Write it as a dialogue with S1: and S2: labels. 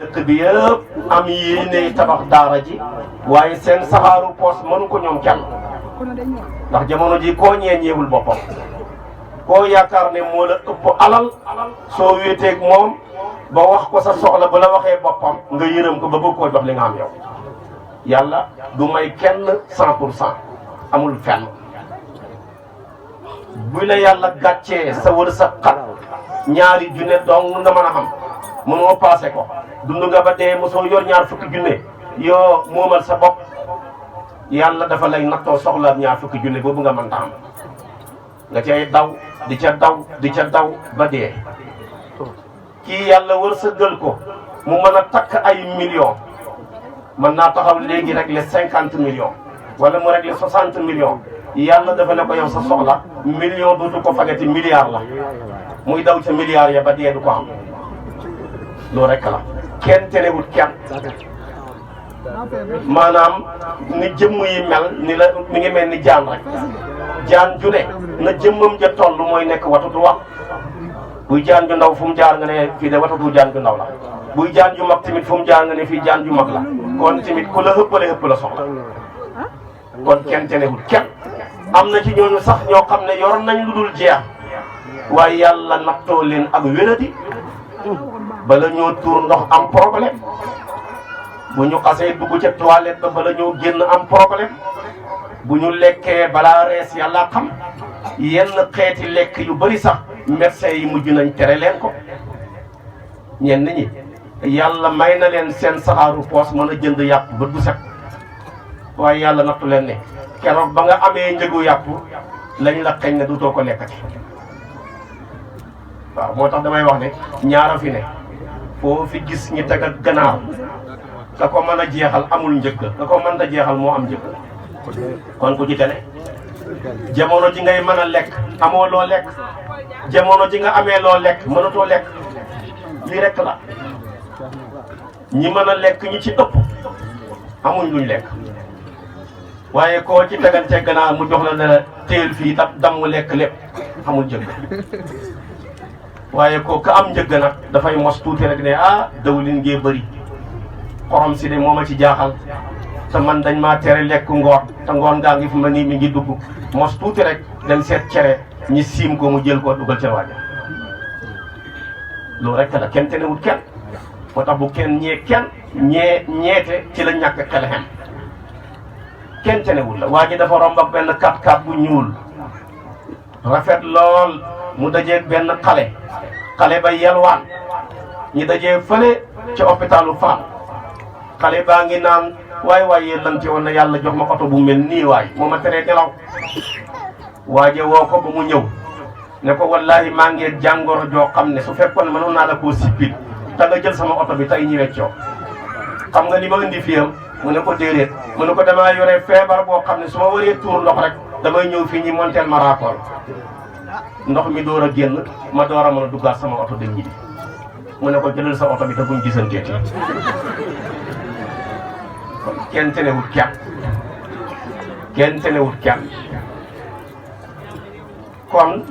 S1: dëkk bi yëpp am yéene tabax daara ji waaye seen saxaaru poos mënu ko ñoom kenn ndax jamono ji koo ñeewul boppam koo yaakaar ne moo la ëpp alal soo wéeteeg moom ba wax ko sa soxla ba la waxee boppam nga yërëm ko ba bëgg koo jox li nga am yow yàlla du may kenn 100% amul fenn bu la yàlla gàccee sa wër sa xat ñaari junne dong nga mën a xam mënoo paase ko dund nga ba dee mosoo yor ñaar fukki junne yoo moomal sa bopp yàlla dafa lay nattoo soxla ñaar fukki junne boobu nga mën a am nga cay daw di ca daw ba dee kii yàlla wërsëgal ko mu mën a takk ay millions mën naa taxaw léegi régler 50 millions wala mu régler 60 millions yàlla dafa ne ko yow sa soxla million dootu ko fagati milliard la muy daw ca milliards ya ba dee du ko am loolu rek la kenn terewul kenn maanaam ni jëmm yi mel ni la mi ngi mel ni jaan rek jaan ju ne na jëmmam ja toll mooy nekk watatu wax buy jaan ju ndaw fu mu jaar nga ne fii de watatu jaan ju ndaw la buy jaan ju mag tamit fu mu jaar nga ne fii jaan ju mag la kon tamit ku la xëpp la soxla kon kenn terewul kenn am na ci ñooñu sax ñoo xam ne yor nañ lu dul jeex waaye yàlla nattoo leen ak wéradi bala ñoo tuur ndox am problème bu ñu xasee dugg ca toilette ba bala ñoo génn am problème bu ñu lekkee balaa rees yàlla xam yenn xeeti lekk yu bari sax médecin yi mujj nañ tere leen ko ñenn ñi yàlla may na leen seen saxaaru poos mën a jënd yàpp bët bu set waaye yàlla nattu leen ne keroog ba nga amee njëgu yàpp lañ la xeñ ne dutoo ko lekkati waaw moo tax damay wax ne ñaara fi ne foo fi gis ñi teg ak ganaar da ko mën a jeexal amul njëkk da ko mën a jeexal moo am njëkk kon ku ci tene jamono ji ngay mën a lekk amoo loo lekk jamono ji nga amee loo lekk mënatoo lekk lii rek la ñi mën a lekk ñi ci ëpp amuñ luñ lekk waaye koo ci tegante ganaar mu jox la ne téel fii damm lekk lépp amul njëkk waaye ko ka am njëgg nag dafay mos tuuti rek ne dawlin ngee bëri xorom si de moo ma ci jaaxal te man dañ maa tere lekk ngoon te ngoon ngaa ngi fi ma nii mi ngi dugg mos tuuti rek dem seet cere ñi siim ko mu jël ko dugal ca waaja loolu rek la kenn tenewul kenn moo tax bu kenn ñeete ci la ñàkk xel xem kenn tenewul la waa ji dafa romb ak benn 4x4 bu ñuul rafet lool mu dajee benn xale ba yelwaan ñi dajee fële ci hôpitalu Fann xale baa ngi naan waay yéllante woon na yàlla jox ma oto bu mel nii waay moo ma teree nelaw waaje woo ko ba mu ñëw ne ko wallaahi maa ngi jàngoro joo xam ne su fekkoon ne mënoon naa la koo sippit te nga jël sama oto bi tey ñi weccoo xam nga li ma indi fiyam mu ne ko déedéet mu ne ko damaa yore feebar boo xam ne su ma waree tuur ndox rek damay ñëw fii ñi monteel ma rapport ndox mi door a génn ma door a mën a duggaat sama oto dem ñibbi mu ne ko jëlal sa oto bi te buñ gisanteeti kon kenn tenewul kenn kon